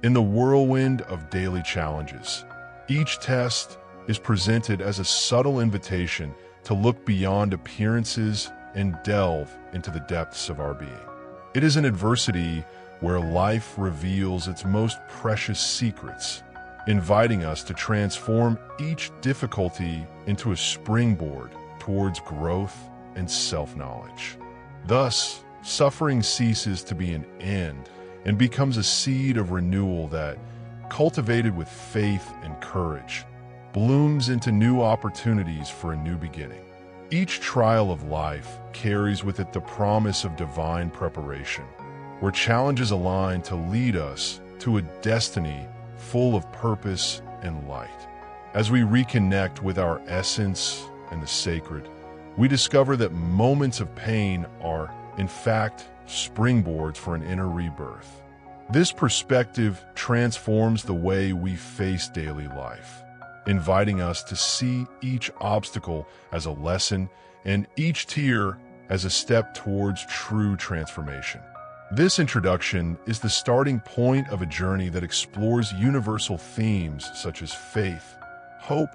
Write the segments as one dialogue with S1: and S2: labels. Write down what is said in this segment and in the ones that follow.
S1: In the whirlwind of daily challenges, each test is presented as a subtle invitation to look beyond appearances and delve into the depths of our being. It is in adversity where life reveals its most precious secrets, inviting us to transform each difficulty into a springboard towards growth and self-knowledge. Thus, suffering ceases to be an end and becomes a seed of renewal that, cultivated with faith and courage, blooms into new opportunities for a new beginning. Each trial of life carries with it the promise of divine preparation, where challenges align to lead us to a destiny full of purpose and light. As we reconnect with our essence and the sacred, we discover that moments of pain are, in fact, springboards for an inner rebirth. This perspective transforms the way we face daily life, inviting us to see each obstacle as a lesson and each tear as a step towards true transformation. This introduction is the starting point of a journey that explores universal themes such as faith, hope,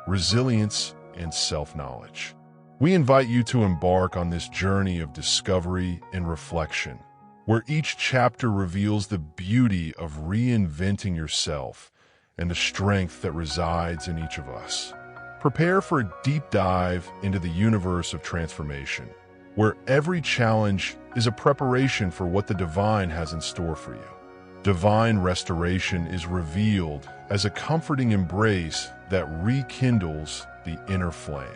S1: resilience, and self-knowledge. We invite you to embark on this journey of discovery and reflection, where each chapter reveals the beauty of reinventing yourself and the strength that resides in each of us. Prepare for a deep dive into the universe of transformation, where every challenge is a preparation for what the divine has in store for you. Divine restoration is revealed as a comforting embrace that rekindles the inner flame.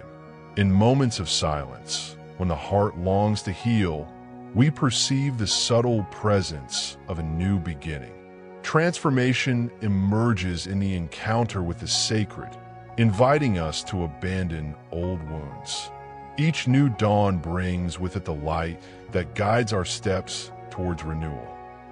S1: In moments of silence, when the heart longs to heal, we perceive the subtle presence of a new beginning. Transformation emerges in the encounter with the sacred, inviting us to abandon old wounds. Each new dawn brings with it the light that guides our steps towards renewal.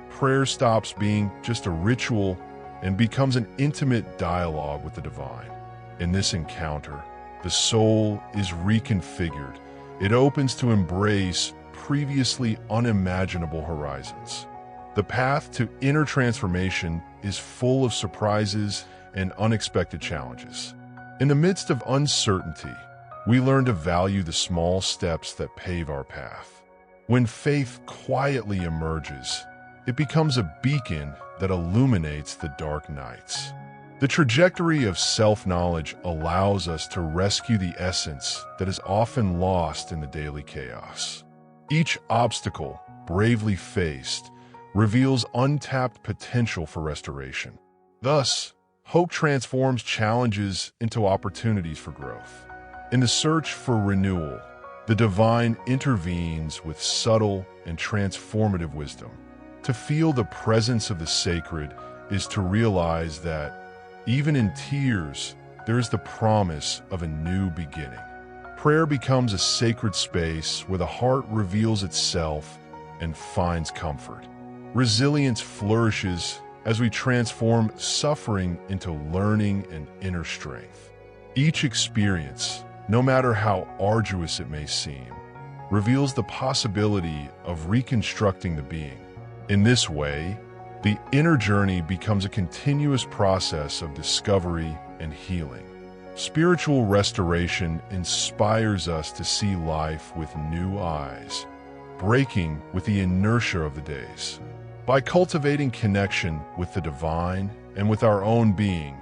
S1: Prayer stops being just a ritual and becomes an intimate dialogue with the divine. In this encounter, the soul is reconfigured. It opens to embrace previously unimaginable horizons. The path to inner transformation is full of surprises and unexpected challenges. In the midst of uncertainty, we learn to value the small steps that pave our path. When faith quietly emerges, it becomes a beacon that illuminates the dark nights. The trajectory of self-knowledge allows us to rescue the essence that is often lost in the daily chaos. Each obstacle, bravely faced, reveals untapped potential for restoration. Thus, hope transforms challenges into opportunities for growth. In the search for renewal, the divine intervenes with subtle and transformative wisdom. To feel the presence of the sacred is to realize that, even in tears, there is the promise of a new beginning. Prayer becomes a sacred space where the heart reveals itself and finds comfort. Resilience flourishes as we transform suffering into learning and inner strength. Each experience, no matter how arduous it may seem, reveals the possibility of reconstructing the being. In this way, the inner journey becomes a continuous process of discovery and healing. Spiritual restoration inspires us to see life with new eyes, breaking with the inertia of the days. By cultivating connection with the divine and with our own being,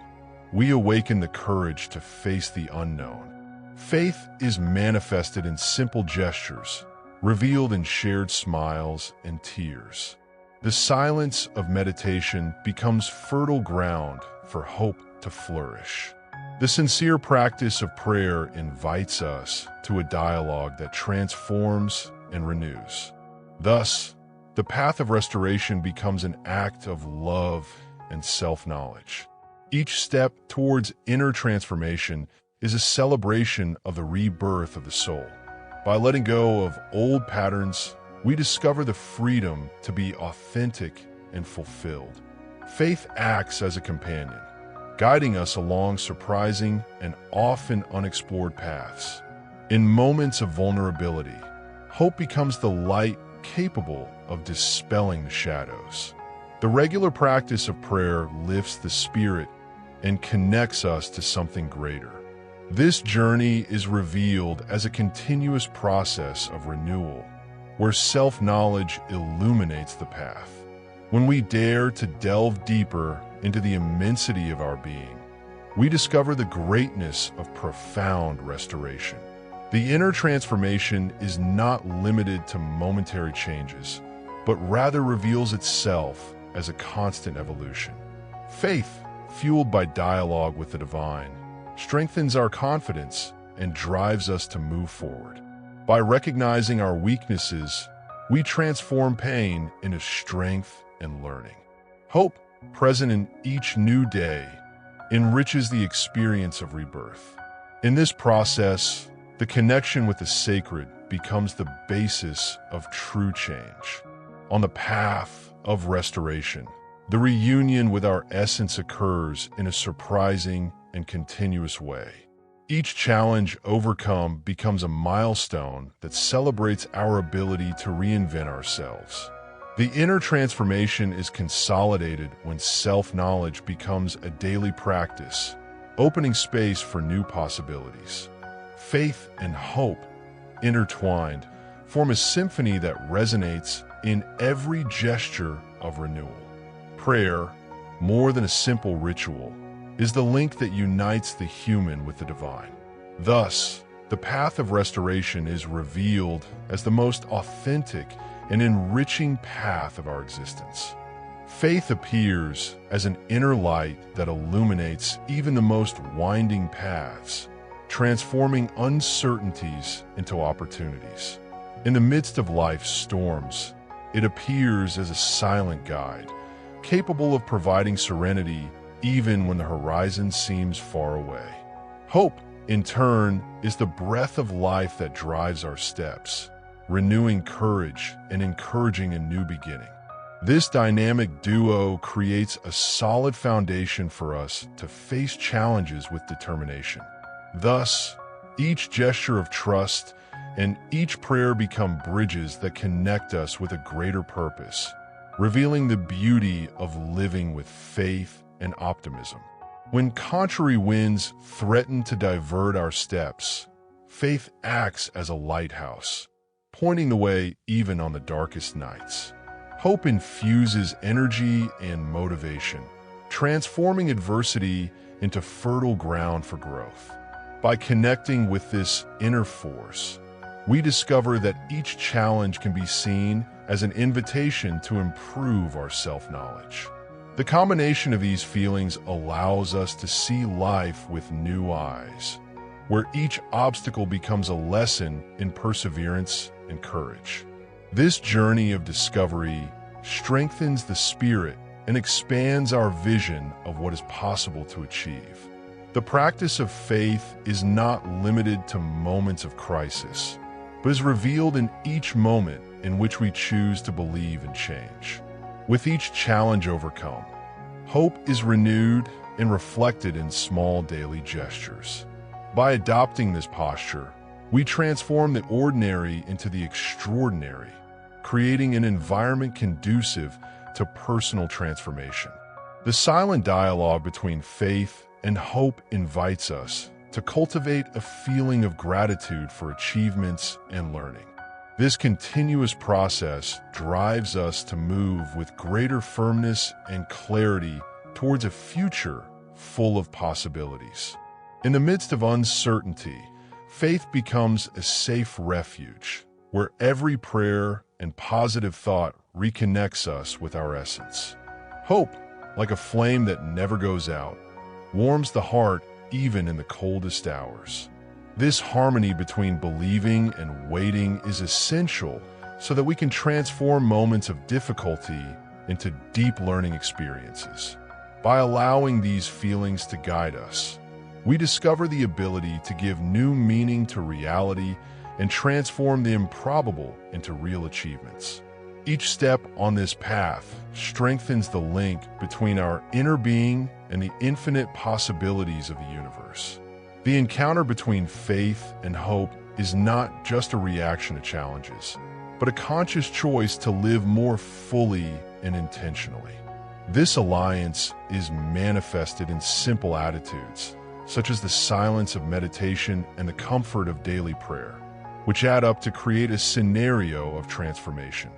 S1: we awaken the courage to face the unknown. Faith is manifested in simple gestures, revealed in shared smiles and tears. The silence of meditation becomes fertile ground for hope to flourish. The sincere practice of prayer invites us to a dialogue that transforms and renews. Thus, the path of restoration becomes an act of love and self-knowledge. Each step towards inner transformation is a celebration of the rebirth of the soul. By letting go of old patterns, we discover the freedom to be authentic and fulfilled. Faith acts as a companion, guiding us along surprising and often unexplored paths. In moments of vulnerability, hope becomes the light capable of dispelling the shadows. The regular practice of prayer lifts the spirit and connects us to something greater. This journey is revealed as a continuous process of renewal, where self-knowledge illuminates the path. When we dare to delve deeper into the immensity of our being, we discover the greatness of profound restoration. The inner transformation is not limited to momentary changes, but rather reveals itself as a constant evolution. Faith, fueled by dialogue with the divine, strengthens our confidence and drives us to move forward. By recognizing our weaknesses, we transform pain into strength and learning. Hope, present in each new day, enriches the experience of rebirth. In this process, the connection with the sacred becomes the basis of true change. On the path of restoration, the reunion with our essence occurs in a surprising and continuous way. Each challenge overcome becomes a milestone that celebrates our ability to reinvent ourselves. The inner transformation is consolidated when self-knowledge becomes a daily practice, opening space for new possibilities. Faith and hope, intertwined, form a symphony that resonates in every gesture of renewal. Prayer, more than a simple ritual, is the link that unites the human with the divine. Thus, the path of restoration is revealed as the most authentic and enriching path of our existence. Faith appears as an inner light that illuminates even the most winding paths, transforming uncertainties into opportunities. In the midst of life's storms, it appears as a silent guide, capable of providing serenity even when the horizon seems far away. Hope, in turn, is the breath of life that drives our steps, renewing courage and encouraging a new beginning. This dynamic duo creates a solid foundation for us to face challenges with determination. Thus, each gesture of trust and each prayer become bridges that connect us with a greater purpose, revealing the beauty of living with faith and optimism. When contrary winds threaten to divert our steps, faith acts as a lighthouse, pointing the way even on the darkest nights. Hope infuses energy and motivation, transforming adversity into fertile ground for growth. By connecting with this inner force, we discover that each challenge can be seen as an invitation to improve our self-knowledge. The combination of these feelings allows us to see life with new eyes, where each obstacle becomes a lesson in perseverance and courage. This journey of discovery strengthens the spirit and expands our vision of what is possible to achieve. The practice of faith is not limited to moments of crisis, but is revealed in each moment in which we choose to believe and change. With each challenge overcome, hope is renewed and reflected in small daily gestures. By adopting this posture, we transform the ordinary into the extraordinary, creating an environment conducive to personal transformation. The silent dialogue between faith and hope invites us to cultivate a feeling of gratitude for achievements and learning. This continuous process drives us to move with greater firmness and clarity towards a future full of possibilities. In the midst of uncertainty, faith becomes a safe refuge, where every prayer and positive thought reconnects us with our essence. Hope, like a flame that never goes out, warms the heart even in the coldest hours. This harmony between believing and waiting is essential so that we can transform moments of difficulty into deep learning experiences. By allowing these feelings to guide us, we discover the ability to give new meaning to reality and transform the improbable into real achievements. Each step on this path strengthens the link between our inner being and the infinite possibilities of the universe. The encounter between faith and hope is not just a reaction to challenges, but a conscious choice to live more fully and intentionally. This alliance is manifested in simple attitudes, such as the silence of meditation and the comfort of daily prayer, which add up to create a scenario of transformation.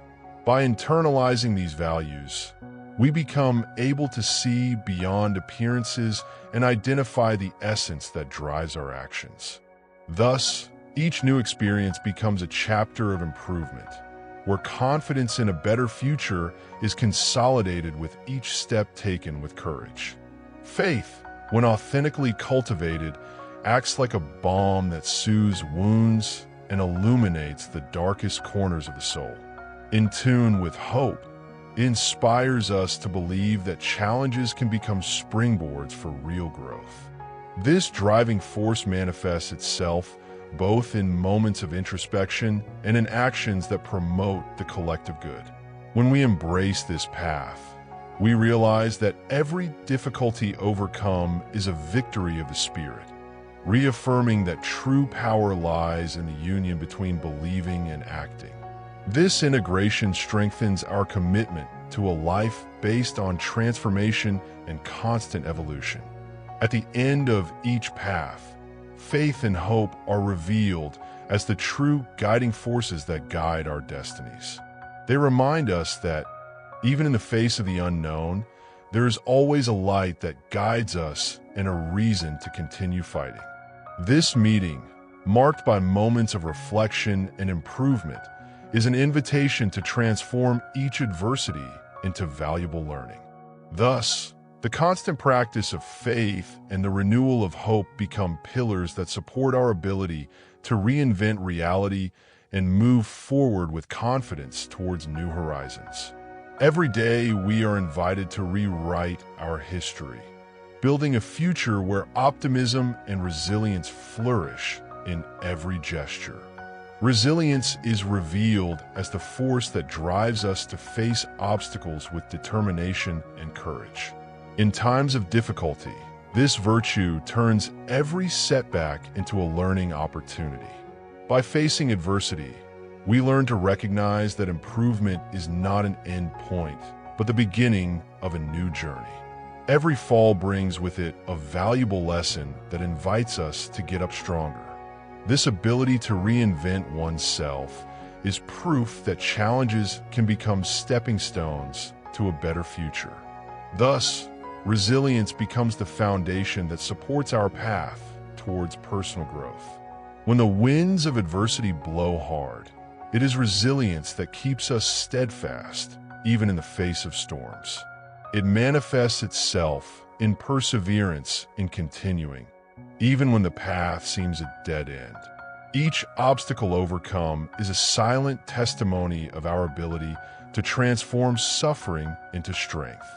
S1: By internalizing these values, we become able to see beyond appearances and identify the essence that drives our actions. Thus, each new experience becomes a chapter of improvement, where confidence in a better future is consolidated with each step taken with courage. Faith, when authentically cultivated, acts like a balm that soothes wounds and illuminates the darkest corners of the soul. In tune with hope, it inspires us to believe that challenges can become springboards for real growth. This driving force manifests itself both in moments of introspection and in actions that promote the collective good. When we embrace this path, we realize that every difficulty overcome is a victory of the spirit, reaffirming that true power lies in the union between believing and acting. This integration strengthens our commitment to a life based on transformation and constant evolution. At the end of each path, faith and hope are revealed as the true guiding forces that guide our destinies. They remind us that, even in the face of the unknown, there is always a light that guides us and a reason to continue fighting. This meeting, marked by moments of reflection and improvement, is an invitation to transform each adversity into valuable learning. Thus, the constant practice of faith and the renewal of hope become pillars that support our ability to reinvent reality and move forward with confidence towards new horizons. Every day, we are invited to rewrite our history, building a future where optimism and resilience flourish in every gesture. Resilience is revealed as the force that drives us to face obstacles with determination and courage. In times of difficulty, this virtue turns every setback into a learning opportunity. By facing adversity, we learn to recognize that improvement is not an end point, but the beginning of a new journey. Every fall brings with it a valuable lesson that invites us to get up stronger. This ability to reinvent oneself is proof that challenges can become stepping stones to a better future. Thus, resilience becomes the foundation that supports our path towards personal growth. When the winds of adversity blow hard, it is resilience that keeps us steadfast, even in the face of storms. It manifests itself in perseverance in continuing, even when the path seems a dead end. Each obstacle overcome is a silent testimony of our ability to transform suffering into strength.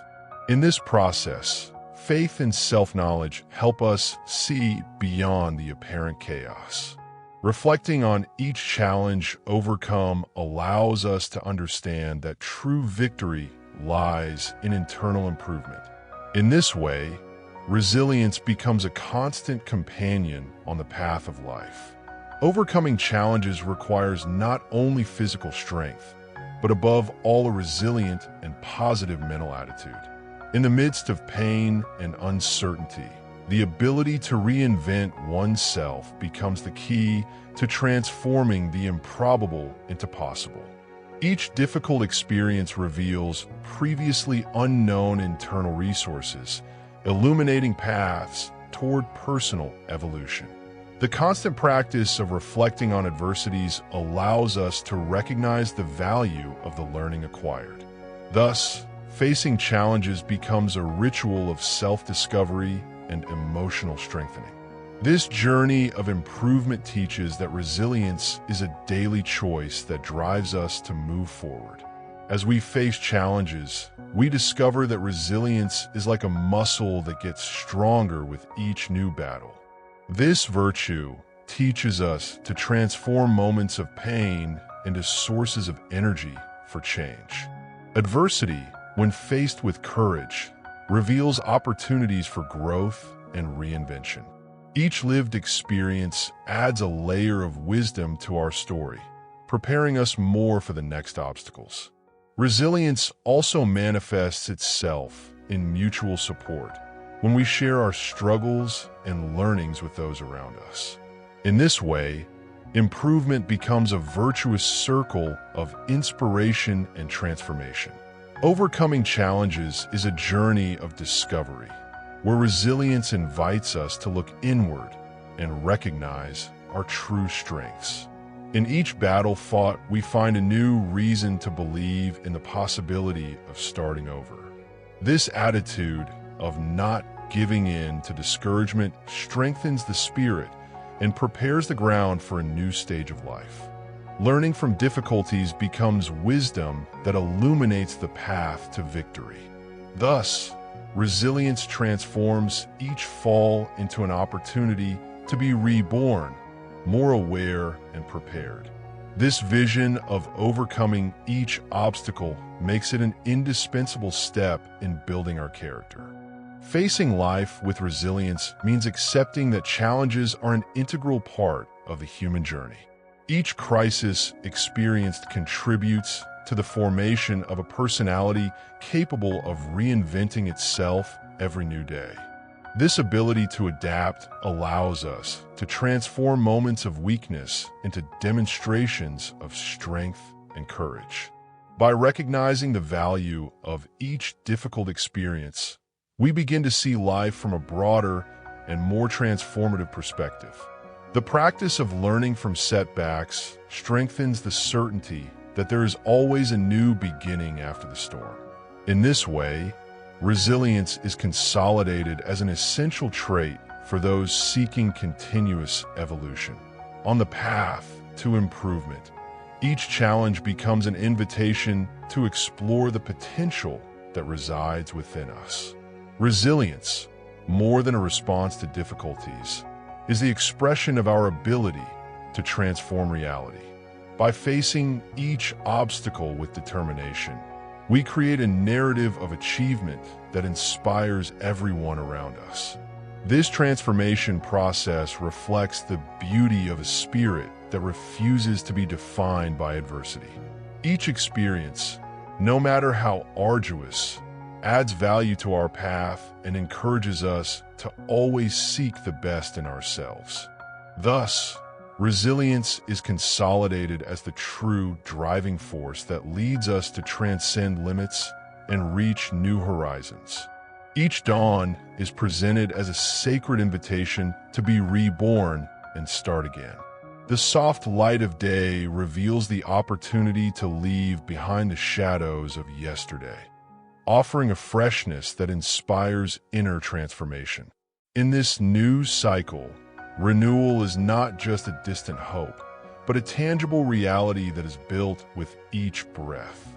S1: In this process, faith and self-knowledge help us see beyond the apparent chaos. Reflecting on each challenge overcome allows us to understand that true victory lies in internal improvement. In this way, resilience becomes a constant companion on the path of life. Overcoming challenges requires not only physical strength, but above all a resilient and positive mental attitude. In the midst of pain and uncertainty, the ability to reinvent oneself becomes the key to transforming the improbable into possible. Each difficult experience reveals previously unknown internal resources, illuminating paths toward personal evolution. The constant practice of reflecting on adversities allows us to recognize the value of the learning acquired. Thus, facing challenges becomes a ritual of self-discovery and emotional strengthening. This journey of improvement teaches that resilience is a daily choice that drives us to move forward. As we face challenges, we discover that resilience is like a muscle that gets stronger with each new battle. This virtue teaches us to transform moments of pain into sources of energy for change. Adversity, when faced with courage, reveals opportunities for growth and reinvention. Each lived experience adds a layer of wisdom to our story, preparing us more for the next obstacles. Resilience also manifests itself in mutual support when we share our struggles and learnings with those around us. In this way, improvement becomes a virtuous circle of inspiration and transformation. Overcoming challenges is a journey of discovery, where resilience invites us to look inward and recognize our true strengths. In each battle fought, we find a new reason to believe in the possibility of starting over. This attitude of not giving in to discouragement strengthens the spirit and prepares the ground for a new stage of life. Learning from difficulties becomes wisdom that illuminates the path to victory. Thus, resilience transforms each fall into an opportunity to be reborn, more aware and prepared. This vision of overcoming each obstacle makes it an indispensable step in building our character. Facing life with resilience means accepting that challenges are an integral part of the human journey. Each crisis experienced contributes to the formation of a personality capable of reinventing itself every new day. This ability to adapt allows us to transform moments of weakness into demonstrations of strength and courage. By recognizing the value of each difficult experience, we begin to see life from a broader and more transformative perspective. The practice of learning from setbacks strengthens the certainty that there is always a new beginning after the storm. In this way, resilience is consolidated as an essential trait for those seeking continuous evolution. On the path to improvement, each challenge becomes an invitation to explore the potential that resides within us. Resilience, more than a response to difficulties, is the expression of our ability to transform reality. By facing each obstacle with determination, we create a narrative of achievement that inspires everyone around us. This transformation process reflects the beauty of a spirit that refuses to be defined by adversity. Each experience, no matter how arduous, adds value to our path and encourages us to always seek the best in ourselves. Thus, resilience is consolidated as the true driving force that leads us to transcend limits and reach new horizons. Each dawn is presented as a sacred invitation to be reborn and start again. The soft light of day reveals the opportunity to leave behind the shadows of yesterday, offering a freshness that inspires inner transformation. In this new cycle, renewal is not just a distant hope, but a tangible reality that is built with each breath.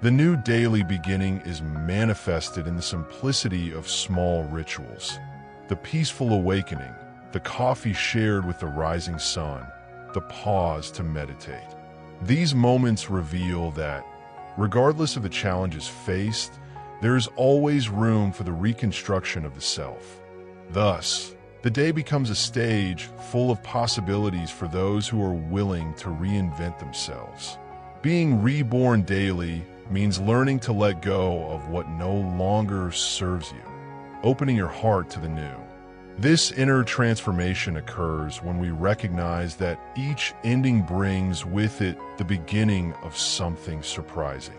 S1: The new daily beginning is manifested in the simplicity of small rituals. The peaceful awakening, the coffee shared with the rising sun, the pause to meditate. These moments reveal that, regardless of the challenges faced, there is always room for the reconstruction of the self. Thus, the day becomes a stage full of possibilities for those who are willing to reinvent themselves. Being reborn daily means learning to let go of what no longer serves you, opening your heart to the new. This inner transformation occurs when we recognize that each ending brings with it the beginning of something surprising.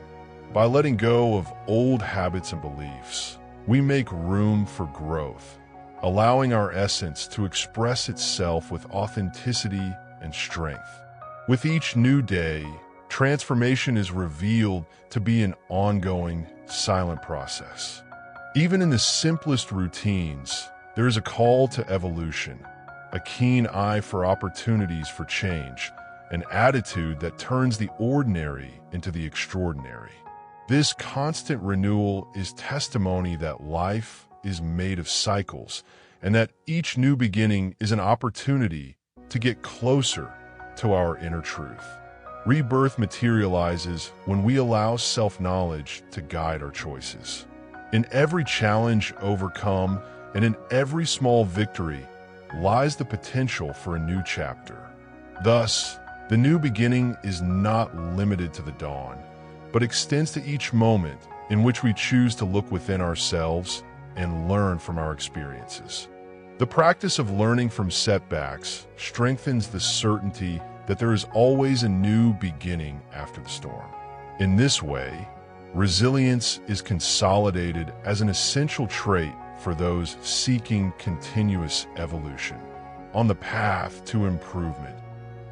S1: By letting go of old habits and beliefs, we make room for growth, allowing our essence to express itself with authenticity and strength. With each new day, transformation is revealed to be an ongoing, silent process. Even in the simplest routines, there is a call to evolution, a keen eye for opportunities for change, an attitude that turns the ordinary into the extraordinary. This constant renewal is testimony that life is made of cycles, and that each new beginning is an opportunity to get closer to our inner truth. Rebirth materializes when we allow self-knowledge to guide our choices. In every challenge overcome and in every small victory lies the potential for a new chapter. Thus, the new beginning is not limited to the dawn. but extends to each moment in which we choose to look within ourselves and learn from our experiences. The practice of learning from setbacks strengthens the certainty that there is always a new beginning after the storm. In this way, resilience is consolidated as an essential trait for those seeking continuous evolution. On the path to improvement,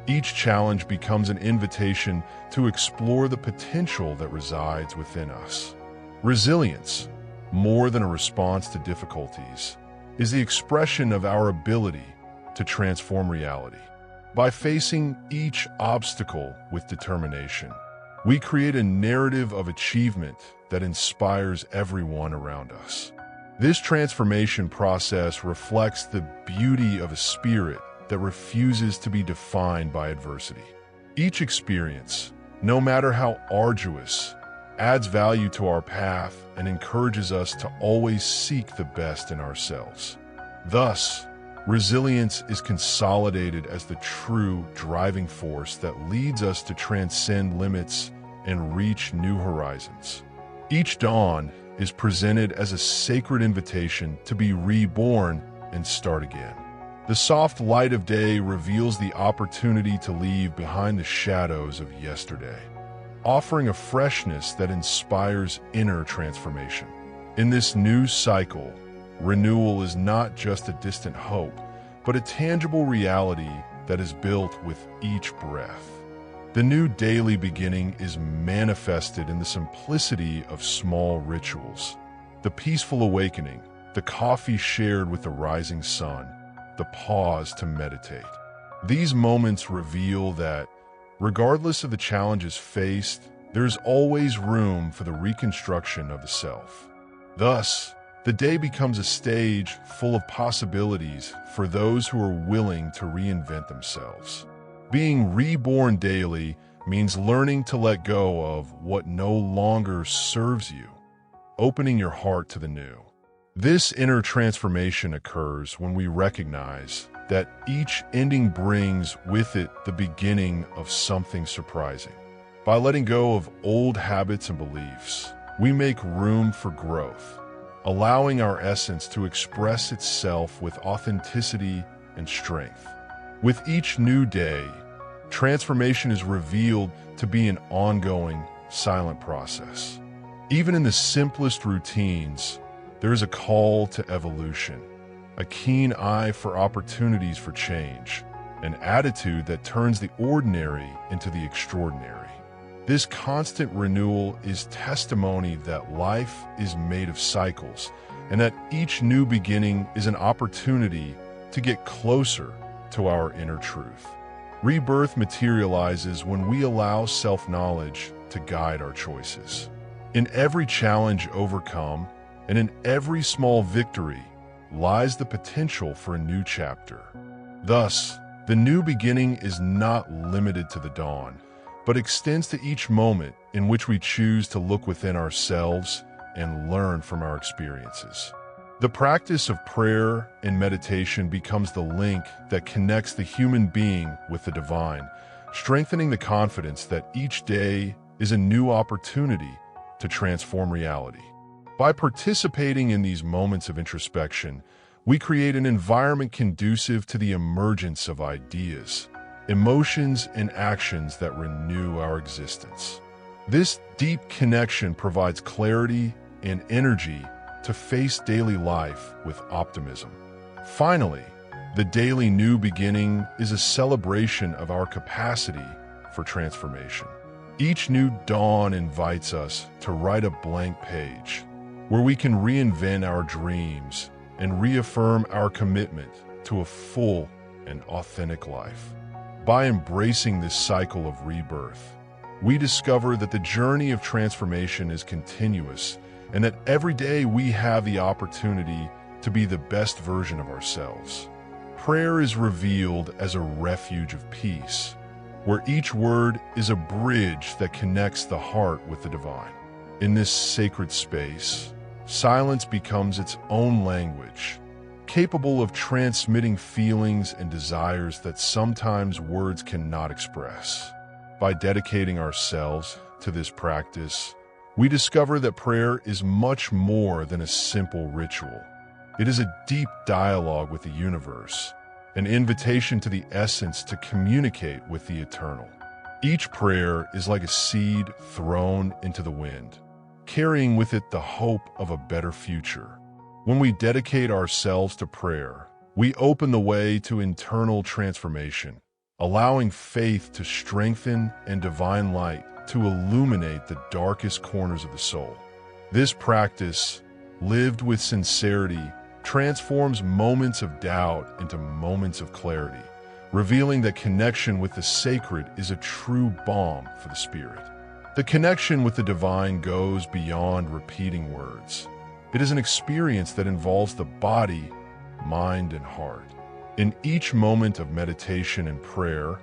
S1: each challenge becomes an invitation to explore the potential that resides within us. Resilience, more than a response to difficulties, is the expression of our ability to transform reality. By facing each obstacle with determination, we create a narrative of achievement that inspires everyone around us. This transformation process reflects the beauty of a spirit that refuses to be defined by adversity. Each experience, no matter how arduous, adds value to our path and encourages us to always seek the best in ourselves. Thus, resilience is consolidated as the true driving force that leads us to transcend limits and reach new horizons. Each dawn is presented as a sacred invitation to be reborn and start again. The soft light of day reveals the opportunity to leave behind the shadows of yesterday, offering a freshness that inspires inner transformation. In this new cycle, renewal is not just a distant hope, but a tangible reality that is built with each breath. The new daily beginning is manifested in the simplicity of small rituals. The peaceful awakening, the coffee shared with the rising sun, the pause to meditate. These moments reveal that, regardless of the challenges faced, there's always room for the reconstruction of the self. Thus, the day becomes a stage full of possibilities for those who are willing to reinvent themselves. Being reborn daily means learning to let go of what no longer serves you, opening your heart to the new. This inner transformation occurs when we recognize that each ending brings with it the beginning of something surprising. By letting go of old habits and beliefs, we make room for growth, allowing our essence to express itself with authenticity and strength. With each new day, transformation is revealed to be an ongoing, silent process. Even in the simplest routines, there is a call to evolution, a keen eye for opportunities for change, an attitude that turns the ordinary into the extraordinary. This constant renewal is testimony that life is made of cycles, and that each new beginning is an opportunity to get closer to our inner truth. Rebirth materializes when we allow self-knowledge to guide our choices. In every challenge overcome, and in every small victory, lies the potential for a new chapter. Thus, the new beginning is not limited to the dawn, but extends to each moment in which we choose to look within ourselves and learn from our experiences. The practice of prayer and meditation becomes the link that connects the human being with the divine, strengthening the confidence that each day is a new opportunity to transform reality. By participating in these moments of introspection, we create an environment conducive to the emergence of ideas, emotions, and actions that renew our existence. This deep connection provides clarity and energy to face daily life with optimism. Finally, the daily new beginning is a celebration of our capacity for transformation. Each new dawn invites us to write a blank page, where we can reinvent our dreams and reaffirm our commitment to a full and authentic life. By embracing this cycle of rebirth, we discover that the journey of transformation is continuous and that every day we have the opportunity to be the best version of ourselves. Prayer is revealed as a refuge of peace, where each word is a bridge that connects the heart with the divine. In this sacred space, silence becomes its own language, capable of transmitting feelings and desires that sometimes words cannot express. By dedicating ourselves to this practice, we discover that prayer is much more than a simple ritual. It is a deep dialogue with the universe, an invitation to the essence to communicate with the eternal. Each prayer is like a seed thrown into the wind, carrying with it the hope of a better future. When we dedicate ourselves to prayer, we open the way to internal transformation, allowing faith to strengthen and divine light to illuminate the darkest corners of the soul. This practice, lived with sincerity, transforms moments of doubt into moments of clarity, revealing that connection with the sacred is a true balm for the spirit. The connection with the divine goes beyond repeating words. It is an experience that involves the body, mind, and heart. In each moment of meditation and prayer,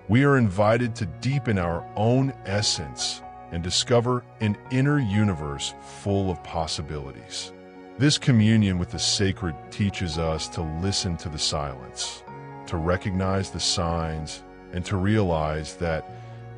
S1: we are invited to deepen our own essence and discover an inner universe full of possibilities. This communion with the sacred teaches us to listen to the silence, to recognize the signs, and to realize that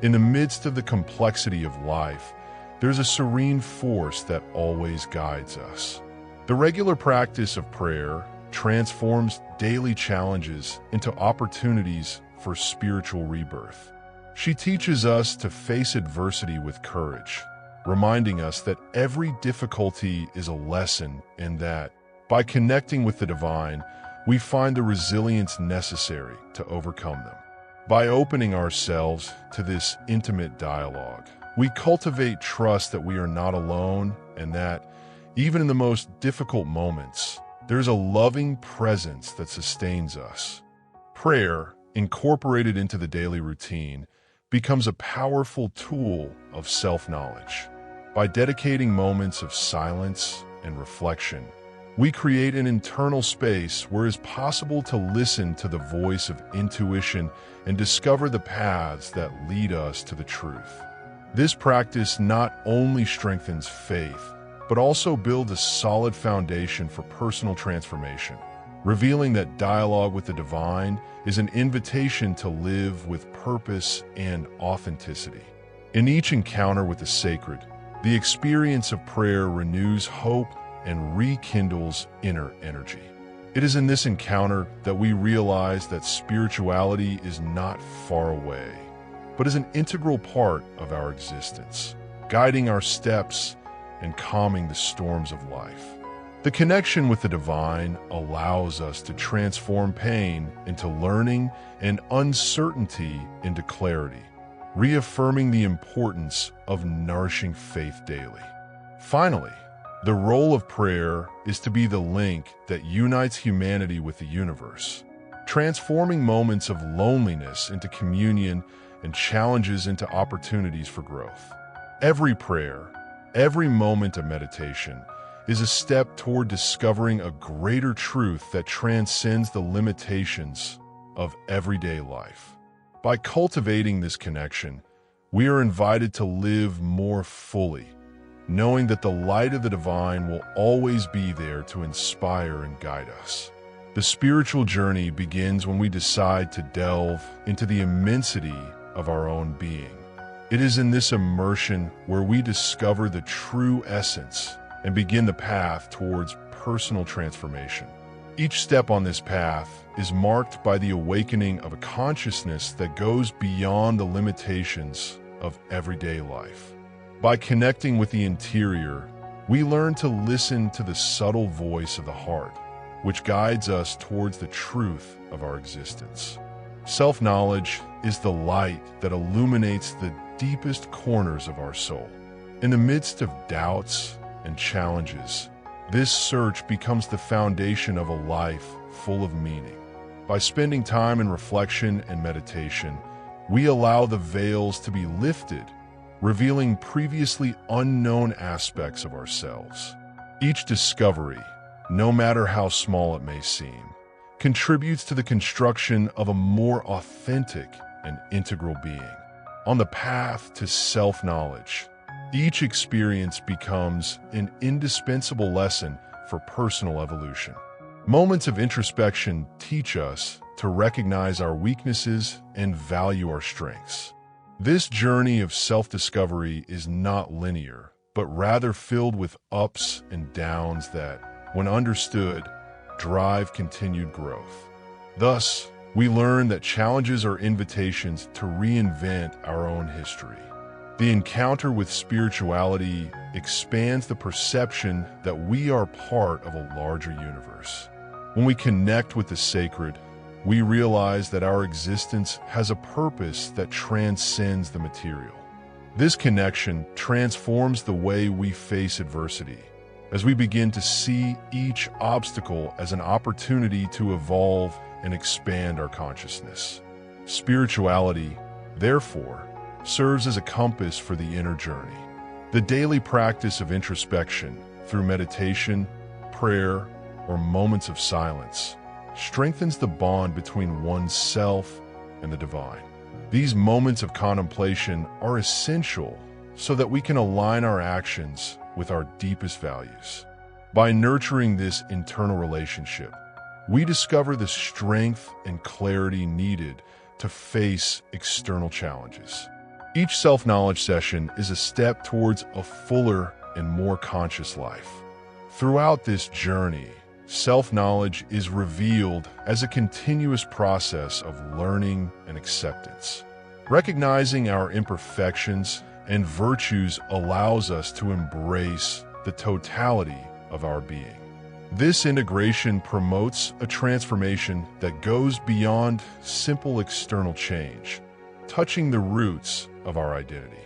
S1: in the midst of the complexity of life, there's a serene force that always guides us. The regular practice of prayer transforms daily challenges into opportunities for spiritual rebirth. She teaches us to face adversity with courage, reminding us that every difficulty is a lesson and that, by connecting with the divine, we find the resilience necessary to overcome them. By opening ourselves to this intimate dialogue, we cultivate trust that we are not alone and that, even in the most difficult moments, there's a loving presence that sustains us. Prayer, incorporated into the daily routine, becomes a powerful tool of self-knowledge. By dedicating moments of silence and reflection, we create an internal space where it is possible to listen to the voice of intuition and discover the paths that lead us to the truth. This practice not only strengthens faith, but also builds a solid foundation for personal transformation, revealing that dialogue with the divine is an invitation to live with purpose and authenticity. In each encounter with the sacred, the experience of prayer renews hope and rekindles inner energy. It is in this encounter that we realize that spirituality is not far away, but is an integral part of our existence, guiding our steps and calming the storms of life. The connection with the divine allows us to transform pain into learning and uncertainty into clarity, reaffirming the importance of nourishing faith daily. Finally, the role of prayer is to be the link that unites humanity with the universe, transforming moments of loneliness into communion and challenges into opportunities for growth. Every prayer, every moment of meditation, is a step toward discovering a greater truth that transcends the limitations of everyday life. By cultivating this connection, we are invited to live more fully, knowing that the light of the divine will always be there to inspire and guide us. The spiritual journey begins when we decide to delve into the immensity of our own being. It is in this immersion where we discover the true essence and begin the path towards personal transformation. Each step on this path is marked by the awakening of a consciousness that goes beyond the limitations of everyday life. By connecting with the interior, we learn to listen to the subtle voice of the heart, which guides us towards the truth of our existence. Self-knowledge is the light that illuminates the deepest corners of our soul. In the midst of doubts and challenges, this search becomes the foundation of a life full of meaning. By spending time in reflection and meditation, we allow the veils to be lifted, revealing previously unknown aspects of ourselves. Each discovery, no matter how small it may seem, contributes to the construction of a more authentic and integral being. On the path to self-knowledge, each experience becomes an indispensable lesson for personal evolution. Moments of introspection teach us to recognize our weaknesses and value our strengths. This journey of self-discovery is not linear, but rather filled with ups and downs that, when understood, drive continued growth. Thus, we learn that challenges are invitations to reinvent our own history. The encounter with spirituality expands the perception that we are part of a larger universe. When we connect with the sacred, we realize that our existence has a purpose that transcends the material. This connection transforms the way we face adversity, as we begin to see each obstacle as an opportunity to evolve and expand our consciousness. Spirituality, therefore, serves as a compass for the inner journey. The daily practice of introspection, through meditation, prayer, or moments of silence, strengthens the bond between oneself and the divine. These moments of contemplation are essential so that we can align our actions with our deepest values. By nurturing this internal relationship, we discover the strength and clarity needed to face external challenges. Each self-knowledge session is a step towards a fuller and more conscious life. Throughout this journey, self-knowledge is revealed as a continuous process of learning and acceptance. Recognizing our imperfections and virtues allows us to embrace the totality of our being. This integration promotes a transformation that goes beyond simple external change, touching the roots of our identity.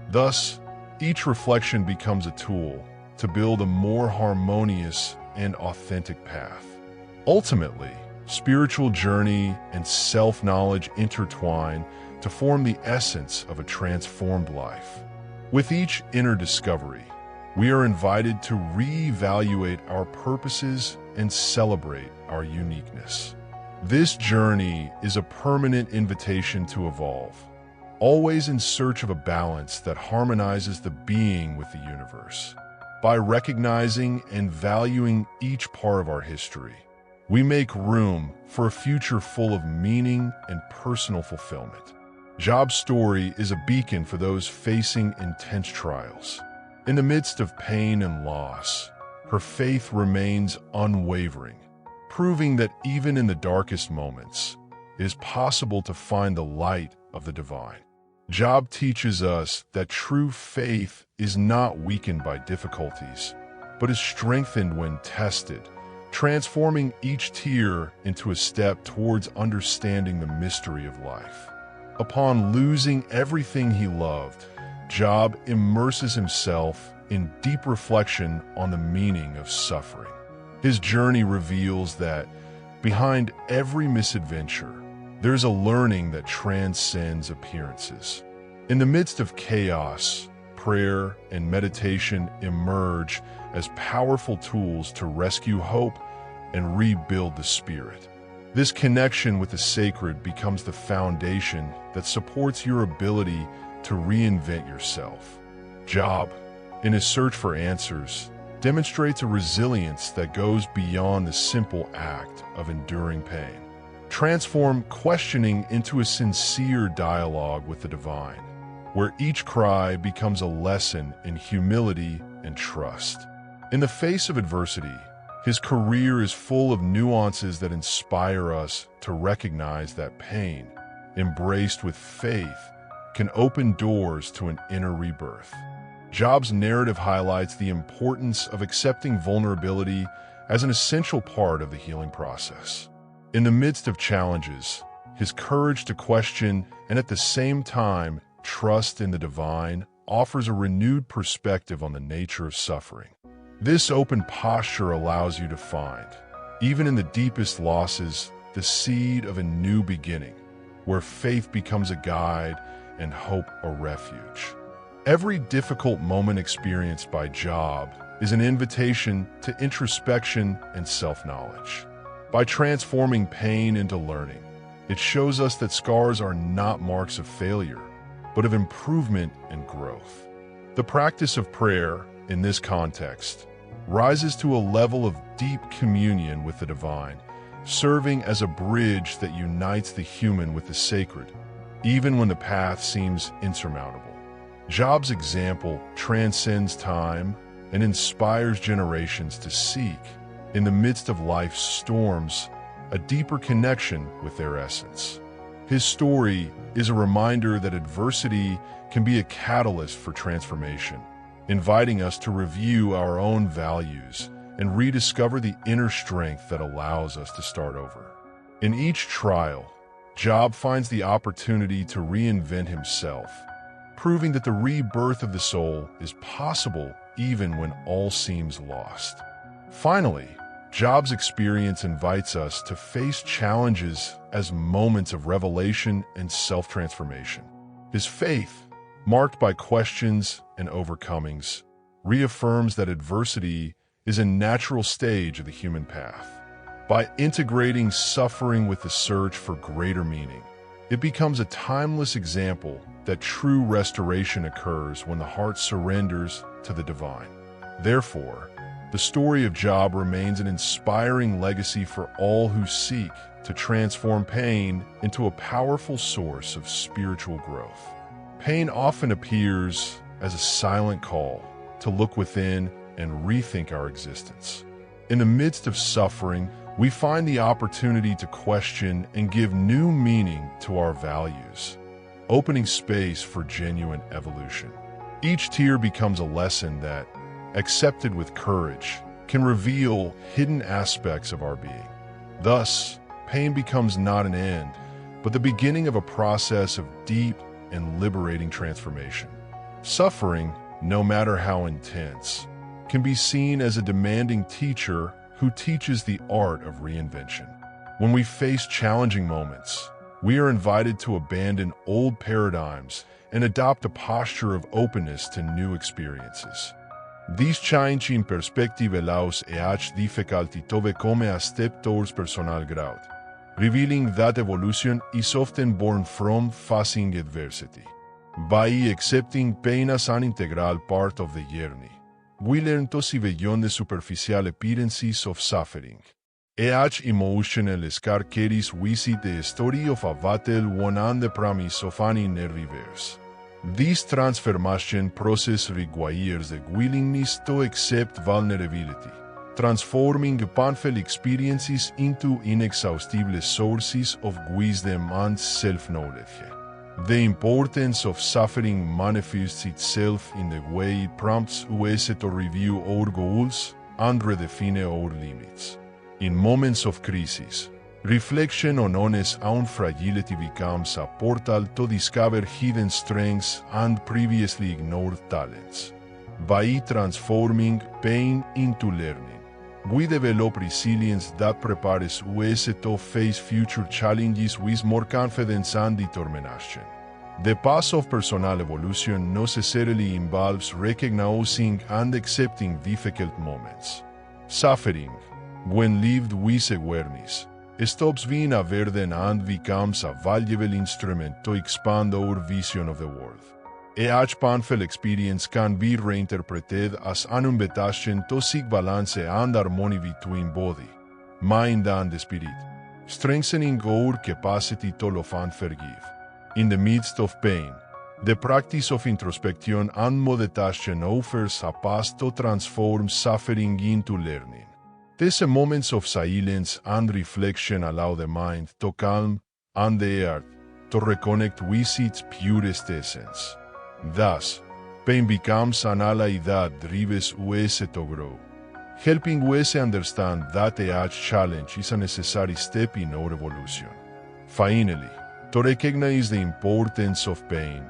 S1: Thus, each reflection becomes a tool to build a more harmonious and authentic path. Ultimately, spiritual journey and self-knowledge intertwine to form the essence of a transformed life. With each inner discovery, we are invited to reevaluate our purposes and celebrate our uniqueness. This journey is a permanent invitation to evolve, always in search of a balance that harmonizes the being with the universe. By recognizing and valuing each part of our history, we make room for a future full of meaning and personal fulfillment. Job's story is a beacon for those facing intense trials. In the midst of pain and loss, her faith remains unwavering, proving that even in the darkest moments, it is possible to find the light of the divine. Job teaches us that true faith is not weakened by difficulties, but is strengthened when tested, transforming each tear into a step towards understanding the mystery of life. Upon losing everything he loved, Job immerses himself in deep reflection on the meaning of suffering. His journey reveals that behind every misadventure, there's a learning that transcends appearances. In the midst of chaos, prayer and meditation emerge as powerful tools to rescue hope and rebuild the spirit. This connection with the sacred becomes the foundation that supports your ability to reinvent yourself. Job, in his search for answers, demonstrates a resilience that goes beyond the simple act of enduring pain. Transform questioning into a sincere dialogue with the divine, where each cry becomes a lesson in humility and trust. In the face of adversity, his career is full of nuances that inspire us to recognize that pain, embraced with faith, can open doors to an inner rebirth. Job's narrative highlights the importance of accepting vulnerability as an essential part of the healing process. In the midst of challenges, his courage to question and at the same time trust in the divine offers a renewed perspective on the nature of suffering. This open posture allows you to find, even in the deepest losses, the seed of a new beginning, where faith becomes a guide and hope a refuge. Every difficult moment experienced by Job is an invitation to introspection and self-knowledge. By transforming pain into learning, it shows us that scars are not marks of failure, but of improvement and growth. The practice of prayer, in this context, rises to a level of deep communion with the divine, serving as a bridge that unites the human with the sacred. even when the path seems insurmountable. Job's example transcends time and inspires generations to seek, in the midst of life's storms, a deeper connection with their essence. His story is a reminder that adversity can be a catalyst for transformation, inviting us to review our own values and rediscover the inner strength that allows us to start over. In each trial, Job finds the opportunity to reinvent himself, proving that the rebirth of the soul is possible even when all seems lost. Finally, Job's experience invites us to face challenges as moments of revelation and self-transformation. His faith, marked by questions and overcomings, reaffirms that adversity is a natural stage of the human path. By integrating suffering with the search for greater meaning, it becomes a timeless example that true restoration occurs when the heart surrenders to the divine. Therefore, the story of Job remains an inspiring legacy for all who seek to transform pain into a powerful source of spiritual growth. Pain often appears as a silent call to look within and rethink our existence. In the midst of suffering, we find the opportunity to question and give new meaning to our values, opening space for genuine evolution. Each tear becomes a lesson that, accepted with courage, can reveal hidden aspects of our being. Thus, pain becomes not an end, but the beginning of a process of deep and liberating transformation. Suffering, no matter how intense, can be seen as a demanding teacher who teaches the art of reinvention. When we face challenging moments, we are invited to abandon old paradigms and adopt a posture of openness to new experiences. These change in perspective allows difficulty to become a step towards personal growth, revealing that evolution is often born from facing adversity. By accepting pain as an integral part of the journey, we learn to see beyond the superficial appearances of suffering. Emotional scar carries with it the story of a battle won and the promise of an inner reverse. This transformation process requires the willingness to accept vulnerability, transforming painful experiences into inexhaustible sources of wisdom and self-knowledge. The importance of suffering manifests itself in the way it prompts us to review our goals and redefine our limits. In moments of crisis, reflection on honest own fragility becomes a portal to discover hidden strengths and previously ignored talents. By transforming pain into learning, we develop resilience that prepares us to face future challenges with more confidence and determination. The path of personal evolution necessarily involves recognizing and accepting difficult moments. Suffering, when lived with awareness, stops being a burden and becomes a valuable instrument to expand our vision of the world. Each painful experience can be reinterpreted as an invitation to seek balance and harmony between body, mind and spirit, strengthening our capacity to love and forgive. In the midst of pain, the practice of introspection and meditation offers a path to transform suffering into learning. These moments of silence and reflection allow the mind to calm and the heart to reconnect with its purest essence. Thus, pain becomes an ally that drives us to grow, helping us understand that each challenge is a necessary step in our evolution. Finally, to recognize the importance of pain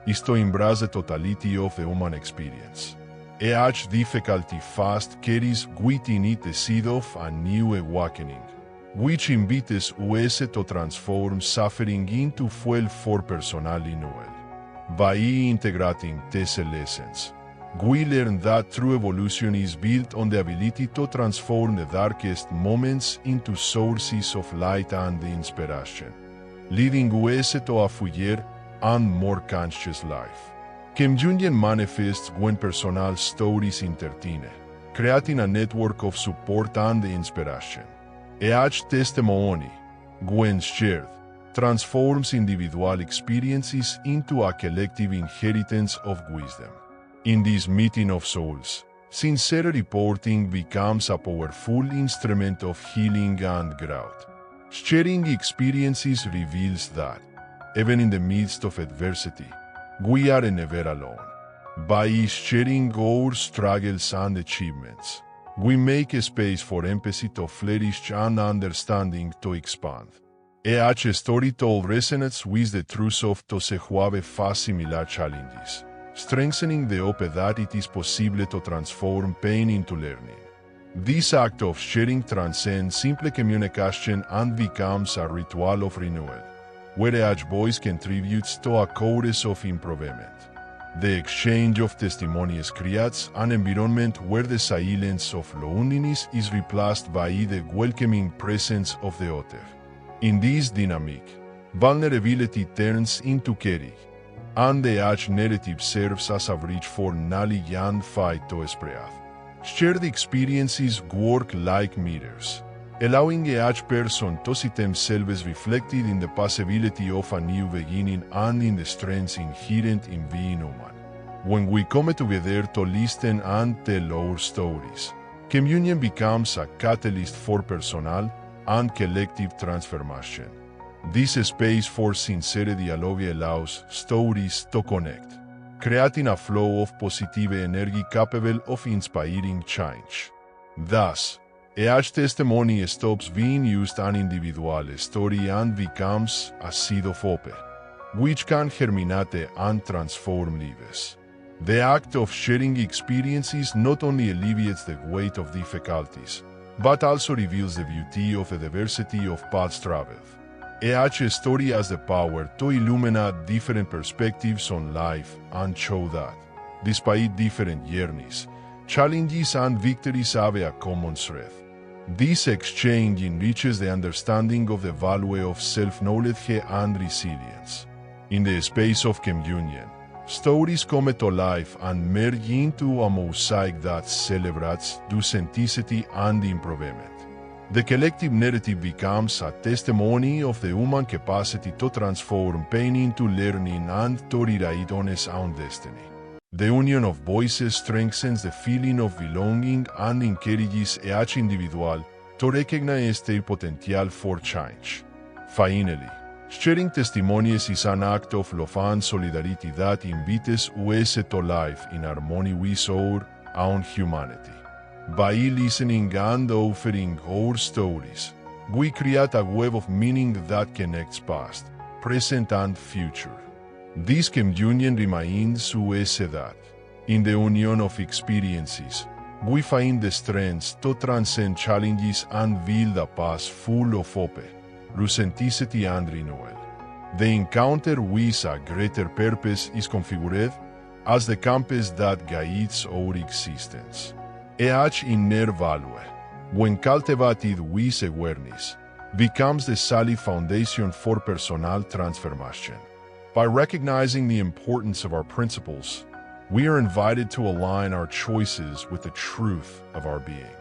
S1: is to embrace the totality of the human experience. Each difficulty fast carries within it the seed of a new awakening, which invites us to transform suffering into fuel for personal renewal. By integrating these lessons, we learn that true evolution is built on the ability to transform the darkest moments into sources of light and inspiration, leading us to a fuller and more conscious life. Kim Jungian manifests when personal stories intertwine, creating a network of support and inspiration. Each testimony, when shared, transforms individual experiences into a collective inheritance of wisdom. In this meeting of souls, sincere reporting becomes a powerful instrument of healing and growth. Sharing experiences reveals that, even in the midst of adversity, we are never alone. By sharing our struggles and achievements, we make space for empathy to flourish and understanding to expand. Each story told resonates with the truth of those who have faced similar challenges, strengthening the hope that it is possible to transform pain into learning. This act of sharing transcends simple communication and becomes a ritual of renewal, where each voice contributes to a chorus of improvement. The exchange of testimonies creates an environment where the silence of loneliness is replaced by the welcoming presence of the other. In this dynamic, vulnerability turns into caring, and the each narrative serves as a bridge for knowledge and fight to spread. Shared experiences work like mirrors, allowing each person to see themselves reflected in the possibility of a new beginning and in the strengths inherent in being human. When we come together to listen and tell our stories, communion becomes a catalyst for personal and collective transformation. This space for sincere dialogue allows stories to connect, creating a flow of positive energy capable of inspiring change. Thus, each testimony stops being used as an individual story and becomes a seed of hope, which can germinate and transform lives. The act of sharing experiences not only alleviates the weight of difficulties, but also reveals the beauty of the diversity of paths traveled. Each story has the power to illuminate different perspectives on life and show that, despite different journeys, challenges and victories have a common thread. This exchange enriches the understanding of the value of self-knowledge and resilience. In the space of communion, stories come to life and merge into a mosaic that celebrates authenticity and improvement. The collective narrative becomes a testimony of the human capacity to transform pain into learning and to rewrite on its own destiny. The union of voices strengthens the feeling of belonging and encourages each individual to recognize their potential for change. Finally, sharing testimonies is an act of love and solidarity that invites us to live in harmony with our own humanity. By listening and offering our stories, we create a web of meaning that connects past, present, and future. This communion reminds us that, in the union of experiences, we find the strength to transcend challenges and build a past full of hope, authenticity, and renewal. The encounter with a greater purpose is configured as the compass that guides our existence. Each inner value, when cultivated with awareness, becomes the solid foundation for personal transformation. By recognizing the importance of our principles, we are invited to align our choices with the truth of our being.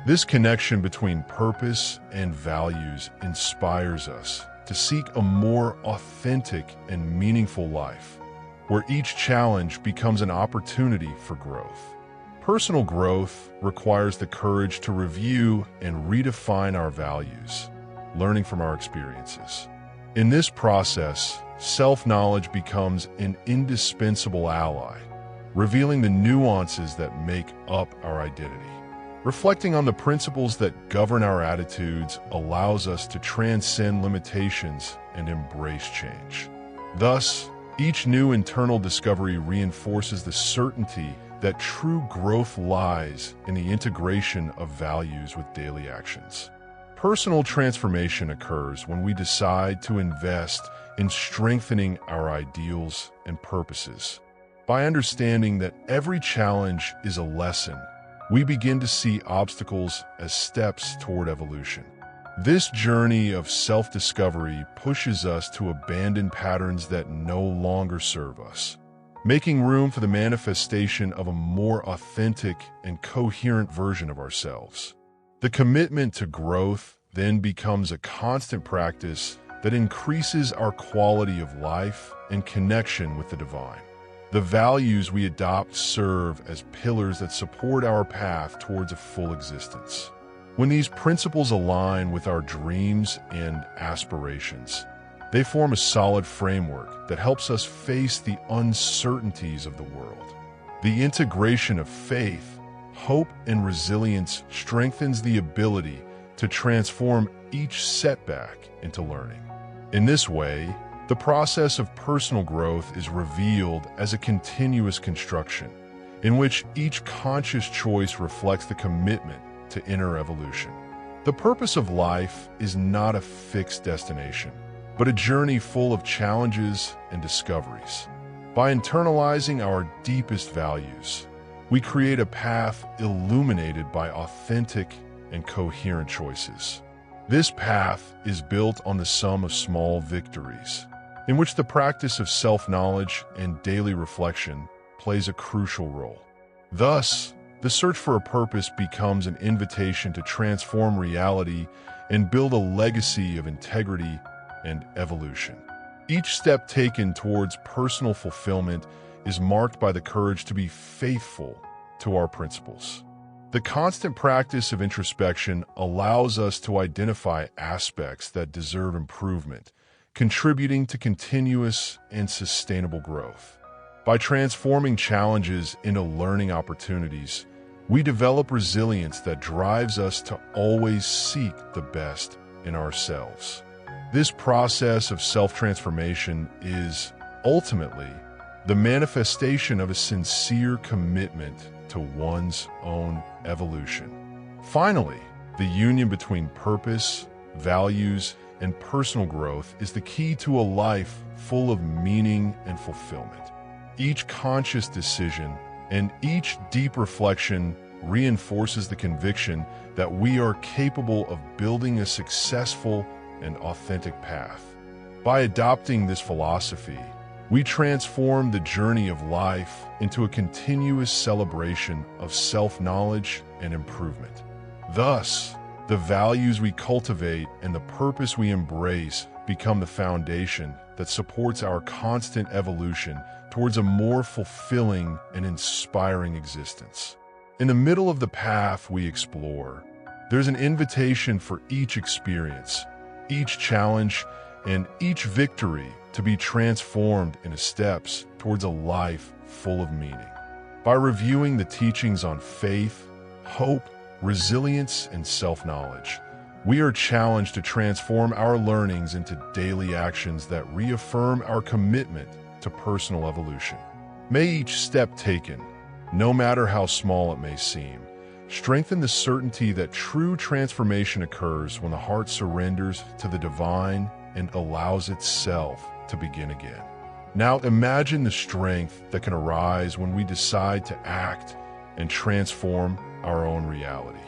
S1: This connection between purpose and values inspires us to seek a more authentic and meaningful life, where each challenge becomes an opportunity for growth. Personal growth requires the courage to review and redefine our values, learning from our experiences. In this process, self-knowledge becomes an indispensable ally, revealing the nuances that make up our identity. Reflecting on the principles that govern our attitudes allows us to transcend limitations and embrace change. Thus, each new internal discovery reinforces the certainty that true growth lies in the integration of values with daily actions. Personal transformation occurs when we decide to invest in strengthening our ideals and purposes. By understanding that every challenge is a lesson, we begin to see obstacles as steps toward evolution. This journey of self-discovery pushes us to abandon patterns that no longer serve us, making room for the manifestation of a more authentic and coherent version of ourselves. The commitment to growth then becomes a constant practice that increases our quality of life and connection with the divine. The values we adopt serve as pillars that support our path towards a full existence. When these principles align with our dreams and aspirations, they form a solid framework that helps us face the uncertainties of the world. The integration of faith, hope, and resilience strengthens the ability to transform each setback into learning. In this way, the process of personal growth is revealed as a continuous construction, in which each conscious choice reflects the commitment to inner evolution. The purpose of life is not a fixed destination, but a journey full of challenges and discoveries. By internalizing our deepest values, we create a path illuminated by authentic and coherent choices. This path is built on the sum of small victories, in which the practice of self-knowledge and daily reflection plays a crucial role. Thus, the search for a purpose becomes an invitation to transform reality and build a legacy of integrity and evolution. Each step taken towards personal fulfillment is marked by the courage to be faithful to our principles. The constant practice of introspection allows us to identify aspects that deserve improvement, contributing to continuous and sustainable growth. By transforming challenges into learning opportunities, we develop resilience that drives us to always seek the best in ourselves. This process of self-transformation is, ultimately, the manifestation of a sincere commitment to one's own evolution. Finally, the union between purpose, values, and personal growth is the key to a life full of meaning and fulfillment. Each conscious decision and each deep reflection reinforces the conviction that we are capable of building a successful and authentic path. By adopting this philosophy, we transform the journey of life into a continuous celebration of self-knowledge and improvement. Thus, the values we cultivate and the purpose we embrace become the foundation that supports our constant evolution towards a more fulfilling and inspiring existence. In the middle of the path we explore, there's an invitation for each experience, each challenge, and each victory to be transformed into steps towards a life full of meaning. By reviewing the teachings on faith, hope, resilience, and self-knowledge, we are challenged to transform our learnings into daily actions that reaffirm our commitment to personal evolution. May each step taken, no matter how small it may seem, strengthen the certainty that true transformation occurs when the heart surrenders to the divine and allows itself to begin again. Now imagine the strength that can arise when we decide to act and transform our own reality.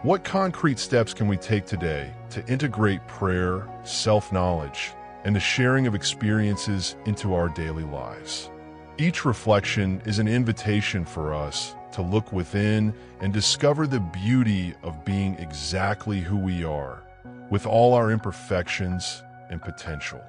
S1: What concrete steps can we take today to integrate prayer, self-knowledge, and the sharing of experiences into our daily lives? Each reflection is an invitation for us to look within and discover the beauty of being exactly who we are, with all our imperfections and potential.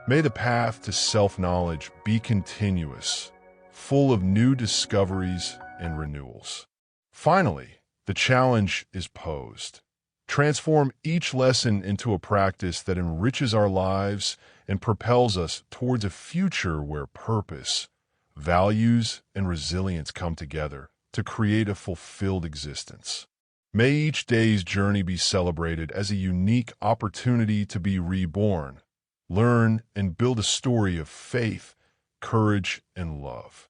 S1: May the path to self-knowledge be continuous, full of new discoveries and renewals. Finally, the challenge is posed. Transform each lesson into a practice that enriches our lives and propels us towards a future where purpose, values, and resilience come together to create a fulfilled existence. May each day's journey be celebrated as a unique opportunity to be reborn, learn, and build a story of faith, courage, and love.